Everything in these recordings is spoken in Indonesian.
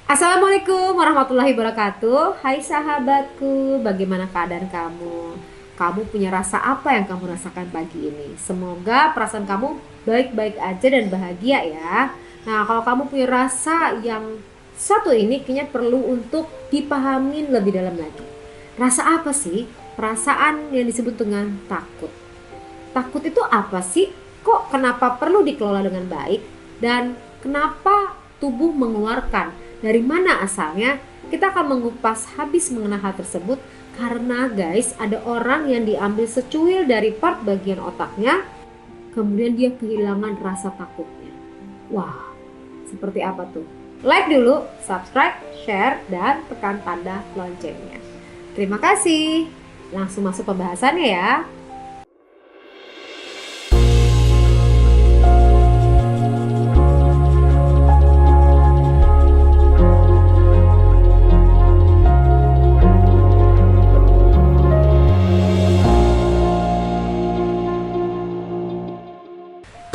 Assalamualaikum warahmatullahi wabarakatuh. Hai sahabatku, bagaimana keadaan kamu? Kamu punya rasa apa yang kamu rasakan pagi ini? Semoga perasaan kamu baik-baik aja dan bahagia ya. Nah, kalau kamu punya rasa yang satu ini kayaknya perlu untuk dipahamin lebih dalam lagi. Rasa apa sih? Perasaan yang disebut dengan takut. Takut itu apa sih? Kok kenapa perlu dikelola dengan baik? Dan kenapa tubuh mengeluarkan? Dari mana asalnya? Kita akan mengupas habis mengenai hal tersebut karena guys, ada orang yang diambil secuil dari part bagian otaknya, kemudian dia kehilangan rasa takutnya. Wah, seperti apa tuh? Like dulu, subscribe, share, dan tekan tanda loncengnya. Terima kasih. Langsung masuk pembahasannya ya.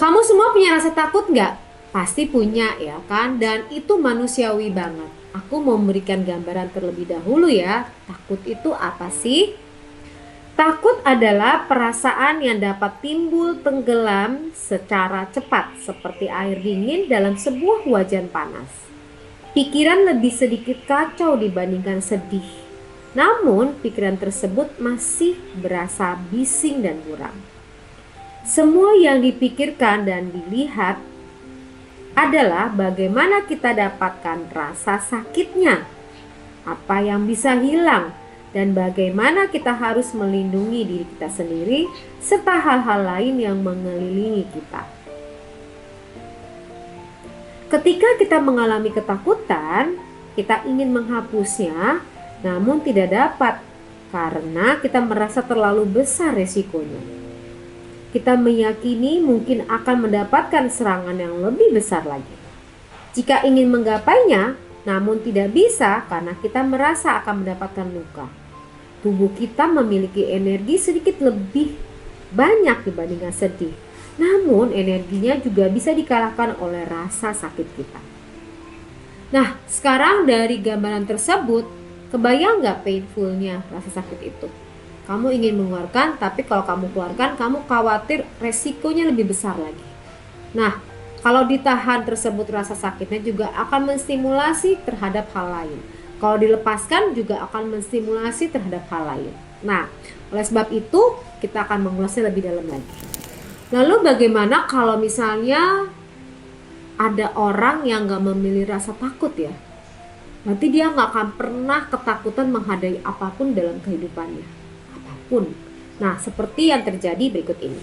Kamu semua punya rasa takut nggak? Pasti punya ya kan? Dan itu manusiawi banget. Aku mau memberikan gambaran terlebih dahulu ya. Takut itu apa sih? Takut adalah perasaan yang dapat timbul tenggelam secara cepat seperti air dingin dalam sebuah wajan panas. Pikiran lebih sedikit kacau dibandingkan sedih. Namun pikiran tersebut masih berasa bising dan buram. Semua yang dipikirkan dan dilihat adalah bagaimana kita dapatkan rasa sakitnya, apa yang bisa hilang, dan bagaimana kita harus melindungi diri kita sendiri serta hal-hal lain yang mengelilingi kita. Ketika kita mengalami ketakutan, kita ingin menghapusnya, namun tidak dapat karena kita merasa terlalu besar resikonya. Kita meyakini mungkin akan mendapatkan serangan yang lebih besar lagi. Jika ingin menggapainya, namun tidak bisa karena kita merasa akan mendapatkan luka. Tubuh kita memiliki energi sedikit lebih banyak dibandingkan sedih. Namun energinya juga bisa dikalahkan oleh rasa sakit kita. Nah, sekarang dari gambaran tersebut, kebayang nggak painfulnya rasa sakit itu? Kamu ingin mengeluarkan, tapi kalau kamu keluarkan, kamu khawatir resikonya lebih besar lagi. Nah, kalau ditahan tersebut rasa sakitnya juga akan menstimulasi terhadap hal lain. Kalau dilepaskan juga akan menstimulasi terhadap hal lain. Nah, oleh sebab itu kita akan mengulasnya lebih dalam lagi. Lalu bagaimana kalau misalnya ada orang yang gak memilih rasa takut ya? Berarti dia gak akan pernah ketakutan menghadapi apapun dalam kehidupannya. Pun. Nah, seperti yang terjadi berikut ini.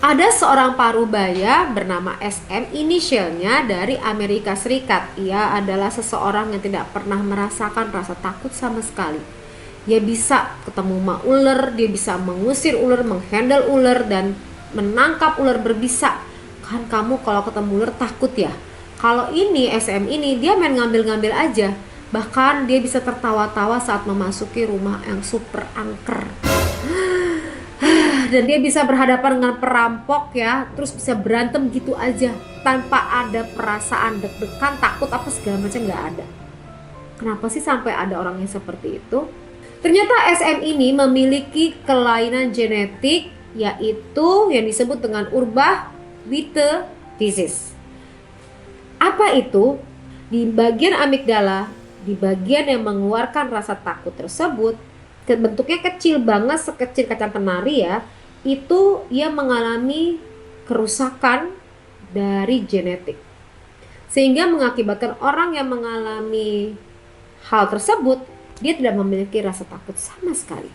Ada seorang parubaya bernama SM, inisialnya dari Amerika Serikat. Ia adalah seseorang yang tidak pernah merasakan rasa takut sama sekali. Dia bisa ketemu sama ular, dia bisa mengusir ular, menghandle ular, dan menangkap ular berbisa. Kan kamu kalau ketemu ular takut ya? Kalau ini SM ini dia main ngambil-ngambil aja. Bahkan dia bisa tertawa-tawa saat memasuki rumah yang super angker. Dan dia bisa berhadapan dengan perampok ya, terus bisa berantem gitu aja tanpa ada perasaan deg-degan, takut apa segala macam, nggak ada. Kenapa sih sampai ada orang yang seperti itu? Ternyata SM ini memiliki kelainan genetik yaitu yang disebut dengan Urbach Witte disease. Apa itu? Di bagian amigdala, di bagian yang mengeluarkan rasa takut tersebut, bentuknya kecil banget, sekecil kacang kenari ya, itu ia mengalami kerusakan dari genetik. Sehingga mengakibatkan orang yang mengalami hal tersebut, dia tidak memiliki rasa takut sama sekali.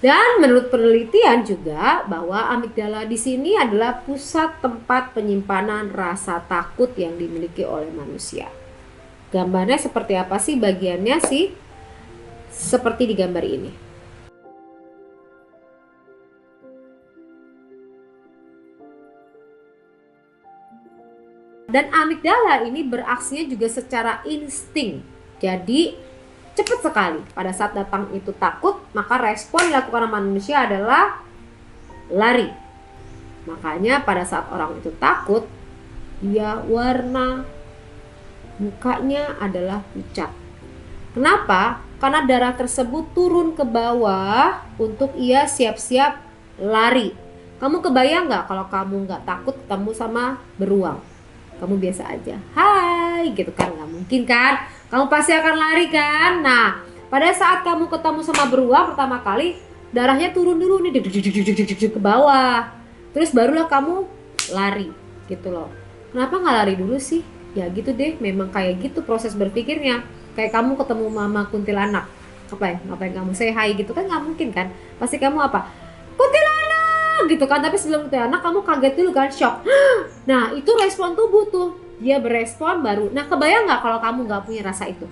Dan menurut penelitian juga bahwa amigdala di sini adalah pusat tempat penyimpanan rasa takut yang dimiliki oleh manusia. Gambarnya seperti apa sih bagiannya sih? Seperti di gambar ini. Dan amigdala ini beraksinya juga secara insting. Jadi cepat sekali. Pada saat datang itu takut, maka respon yang dilakukan manusia adalah lari. Makanya pada saat orang itu takut, dia warna mukanya adalah pucat. Kenapa? Karena darah tersebut turun ke bawah untuk ia siap-siap lari. Kamu kebayang nggak kalau kamu nggak takut ketemu sama beruang? Kamu biasa aja, hai gitu kan, nggak mungkin kan? Kamu pasti akan lari kan? Nah, pada saat kamu ketemu sama beruang pertama kali, darahnya turun dulu nih ke bawah. Terus barulah kamu lari gitu loh. Kenapa nggak lari dulu sih? Ya gitu deh, memang kayak gitu proses berpikirnya. Kayak kamu ketemu mama kuntilanak, ngapain kamu say hi gitu kan, nggak mungkin kan? Pasti kamu apa? Kuntilanak gitu kan, tapi sebelum kuntilanak kamu kaget dulu kan, shock. Nah itu respon tubuh tuh, dia berespon baru. Nah kebayang nggak kalau kamu nggak punya rasa itu?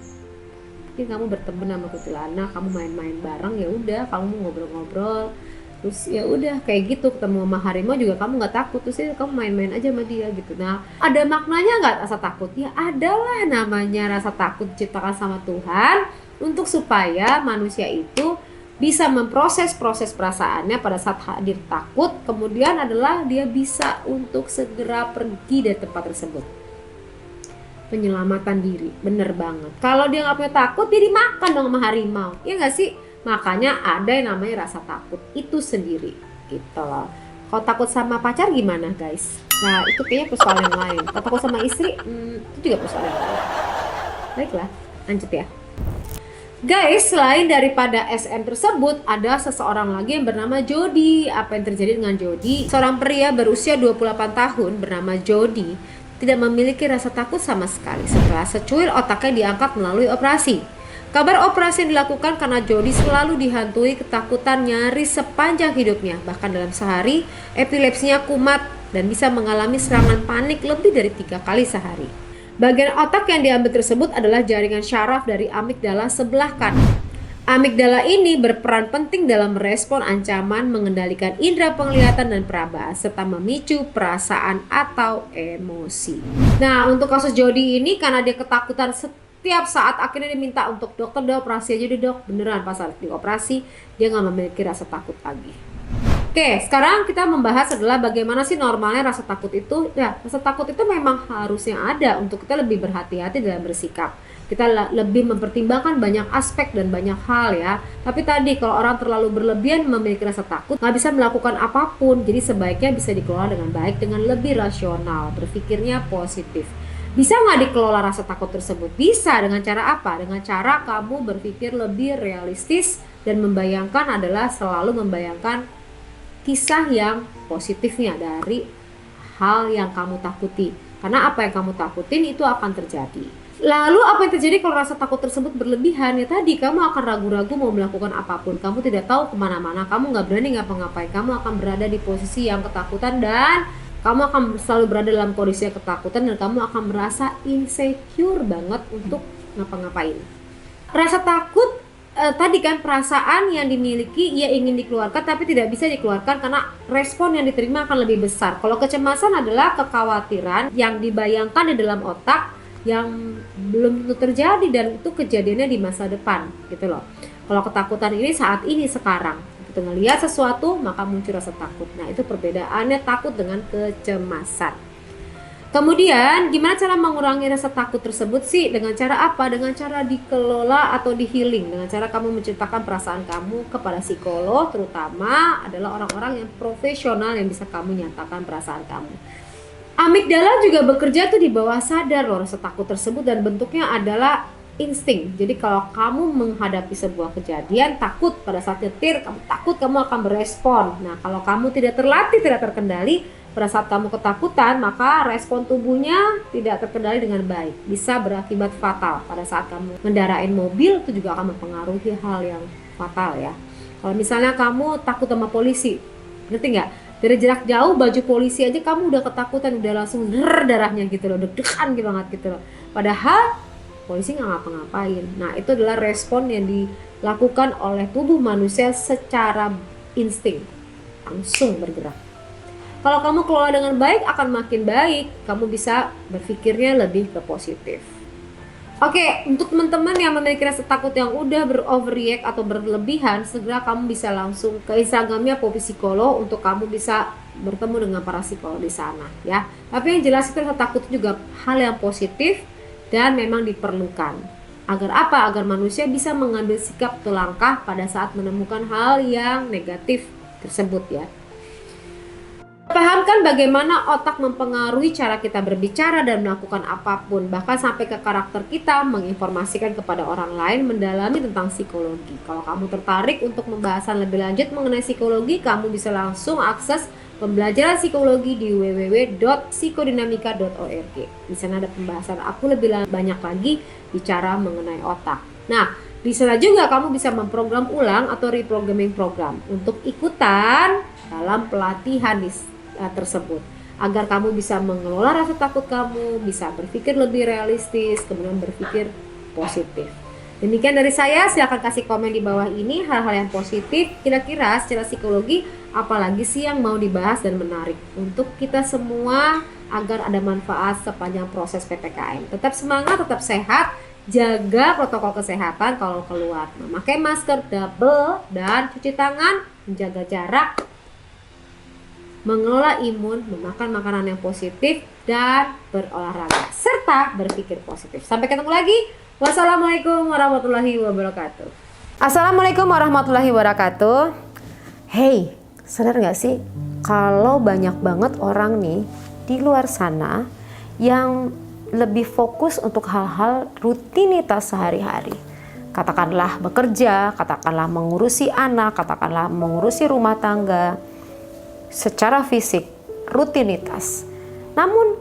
Mungkin kamu berteman sama kuntilanak, kamu main-main bareng, ya udah kamu ngobrol-ngobrol, terus ya udah kayak gitu, ketemu sama harimau juga kamu nggak takut, terus ya kamu main-main aja sama dia gitu. Nah ada maknanya nggak rasa takut? Ya adalah, namanya rasa takut diciptakan sama Tuhan untuk supaya manusia itu bisa memproses proses perasaannya pada saat hadir takut, kemudian adalah dia bisa untuk segera pergi dari tempat tersebut. Penyelamatan diri, bener banget. Kalau dia nggak punya takut, dia dimakan dong sama harimau, ya nggak sih? Makanya ada yang namanya rasa takut itu sendiri gitu loh. Kalau takut sama pacar gimana guys? Nah itu kayaknya persoalan yang lain. Kalau takut sama istri, itu juga persoalan yang lain. Baiklah, lanjut ya. Guys, selain daripada SM tersebut, ada seseorang lagi yang bernama Jody. Apa yang terjadi dengan Jody? Seorang pria berusia 28 tahun bernama Jody tidak memiliki rasa takut sama sekali setelah secuil otaknya diangkat melalui operasi. Kabar operasi yang dilakukan karena Jody selalu dihantui ketakutan nyaris sepanjang hidupnya. Bahkan dalam sehari, epilepsinya kumat dan bisa mengalami serangan panik lebih dari 3 kali sehari. Bagian otak yang diambil tersebut adalah jaringan syaraf dari amigdala sebelah kanan. Amigdala ini berperan penting dalam merespon ancaman, mengendalikan indera penglihatan dan peraba, serta memicu perasaan atau emosi. Nah, untuk kasus Jody ini karena dia ketakutan setiap saat, akhirnya diminta untuk dokter dioperasi aja deh dok. Beneran pas saat dioperasi dia nggak memiliki rasa takut lagi. Oke, sekarang kita membahas adalah bagaimana sih normalnya rasa takut itu. Ya, rasa takut itu memang harusnya ada untuk kita lebih berhati-hati dalam bersikap. Kita lebih mempertimbangkan banyak aspek dan banyak hal ya. Tapi tadi kalau orang terlalu berlebihan memiliki rasa takut, nggak bisa melakukan apapun. Jadi sebaiknya bisa dikelola dengan baik, dengan lebih rasional, berpikirnya positif. Bisa nggak dikelola rasa takut tersebut? Bisa. Dengan cara apa? Dengan cara kamu berpikir lebih realistis dan membayangkan adalah selalu membayangkan kisah yang positifnya dari hal yang kamu takuti. Karena apa yang kamu takutin itu akan terjadi. Lalu apa yang terjadi kalau rasa takut tersebut berlebihan? Ya tadi, kamu akan ragu-ragu mau melakukan apapun. Kamu tidak tahu kemana-mana, kamu nggak berani ngapa-ngapain. Kamu akan berada di posisi yang ketakutan dan kamu akan selalu berada dalam kondisi yang ketakutan dan kamu akan merasa insecure banget untuk ngapa-ngapain. Rasa takut tadi kan perasaan yang dimiliki, ia ingin dikeluarkan tapi tidak bisa dikeluarkan karena respon yang diterima akan lebih besar. Kalau kecemasan adalah kekhawatiran yang dibayangkan di dalam otak yang belum tentu terjadi dan itu kejadiannya di masa depan gitu loh. Kalau ketakutan ini saat ini sekarang, kita ngelihat sesuatu maka muncul rasa takut. Nah itu perbedaannya takut dengan kecemasan. Kemudian gimana cara mengurangi rasa takut tersebut sih? Dengan cara apa? Dengan cara dikelola atau di healing. Dengan cara kamu menceritakan perasaan kamu kepada psikolog, terutama adalah orang-orang yang profesional yang bisa kamu nyatakan perasaan kamu. Amigdala juga bekerja tuh di bawah sadar loh rasa takut tersebut dan bentuknya adalah insting. Jadi kalau kamu menghadapi sebuah kejadian takut pada saat nyetir, kamu takut, kamu akan berespon. Nah kalau kamu tidak terlatih, tidak terkendali pada saat kamu ketakutan, maka respon tubuhnya tidak terkendali dengan baik. Bisa berakibat fatal. Pada saat kamu ngendarain mobil itu juga akan mempengaruhi hal yang fatal ya. Kalau misalnya kamu takut sama polisi, ngerti nggak? Dari jarak jauh baju polisi aja kamu udah ketakutan, udah langsung darahnya gitu loh, deg-degan gitu banget gitu loh. Padahal polisi nggak ngapa-ngapain. Nah itu adalah respon yang dilakukan oleh tubuh manusia secara insting, langsung bergerak. Kalau kamu kelola dengan baik akan makin baik, kamu bisa berpikirnya lebih ke positif. Oke, untuk teman-teman yang memiliki rasa takut yang udah beroverreact atau berlebihan, segera kamu bisa langsung ke Instagramnya Poppy Psikolog untuk kamu bisa bertemu dengan para psikolog di sana ya. Tapi yang jelas itu rasa takut juga hal yang positif dan memang diperlukan. Agar apa? Agar manusia bisa mengambil sikap atau langkah pada saat menemukan hal yang negatif tersebut ya. Pahamkan bagaimana otak mempengaruhi cara kita berbicara dan melakukan apapun, bahkan sampai ke karakter kita, menginformasikan kepada orang lain, mendalami tentang psikologi. Kalau kamu tertarik untuk pembahasan lebih lanjut mengenai psikologi, kamu bisa langsung akses pembelajaran psikologi di www.psikodinamika.org. Di sana ada pembahasan aku lebih banyak lagi bicara mengenai otak. Nah, di sana juga kamu bisa memprogram ulang atau reprogramming program untuk ikutan dalam pelatihan tersebut, agar kamu bisa mengelola rasa takut kamu, bisa berpikir lebih realistis, kemudian berpikir positif. Demikian dari saya, silahkan kasih komen di bawah ini hal-hal yang positif kira-kira secara psikologi, apalagi sih yang mau dibahas dan menarik untuk kita semua agar ada manfaat sepanjang proses PPKM. Tetap semangat, tetap sehat, jaga protokol kesehatan kalau keluar, memakai masker double dan cuci tangan, menjaga jarak, mengelola imun, memakan makanan yang positif, dan berolahraga, serta berpikir positif. Sampai ketemu lagi. Wassalamualaikum warahmatullahi wabarakatuh. Assalamualaikum warahmatullahi wabarakatuh. Hey, sadar gak sih kalau banyak banget orang nih di luar sana yang lebih fokus untuk hal-hal rutinitas sehari-hari. Katakanlah bekerja, katakanlah mengurusi anak, katakanlah mengurusi rumah tangga, secara fisik, rutinitas. Namun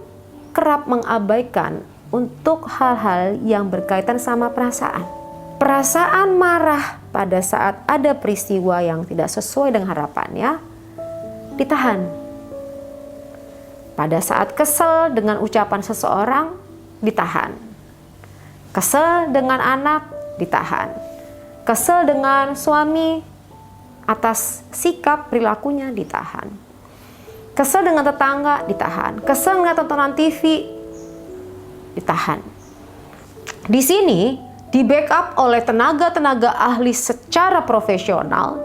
kerap mengabaikan untuk hal-hal yang berkaitan sama perasaan. Perasaan marah pada saat ada peristiwa yang tidak sesuai dengan harapannya, ditahan. Pada saat kesel dengan ucapan seseorang, ditahan. Kesel dengan anak, ditahan. Kesel dengan suami atas sikap perilakunya, ditahan. Kesel dengan tetangga, ditahan. Kesel dengan tontonan TV, ditahan. Di sini di backup oleh tenaga-tenaga ahli secara profesional,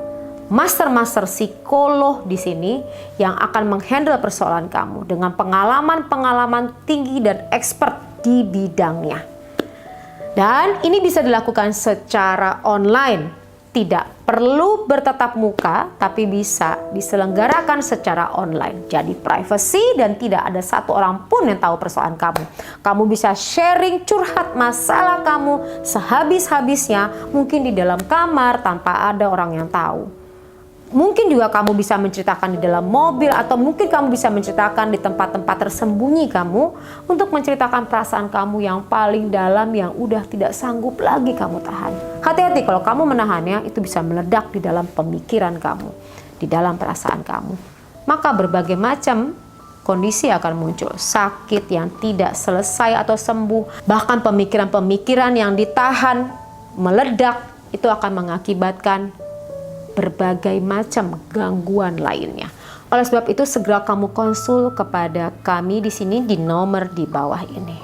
master-master psikolog di sini yang akan menghandle persoalan kamu dengan pengalaman-pengalaman tinggi dan expert di bidangnya. Dan ini bisa dilakukan secara online. Tidak perlu bertatap muka, tapi bisa diselenggarakan secara online. Jadi privacy dan tidak ada satu orang pun yang tahu persoalan kamu. Kamu bisa sharing, curhat masalah kamu sehabis-habisnya, mungkin di dalam kamar tanpa ada orang yang tahu. Mungkin juga kamu bisa menceritakan di dalam mobil, atau mungkin kamu bisa menceritakan di tempat-tempat tersembunyi kamu untuk menceritakan perasaan kamu yang paling dalam yang udah tidak sanggup lagi kamu tahan. Hati-hati kalau kamu menahannya, itu bisa meledak di dalam pemikiran kamu, di dalam perasaan kamu. Maka berbagai macam kondisi akan muncul, sakit yang tidak selesai atau sembuh, bahkan pemikiran-pemikiran yang ditahan meledak, itu akan mengakibatkan berbagai macam gangguan lainnya. Oleh sebab itu segera kamu konsul kepada kami di sini di nomor di bawah ini.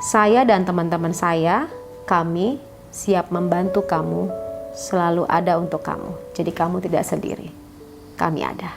Saya dan teman-teman saya, kami siap membantu kamu, selalu ada untuk kamu. Jadi kamu tidak sendiri. Kami ada.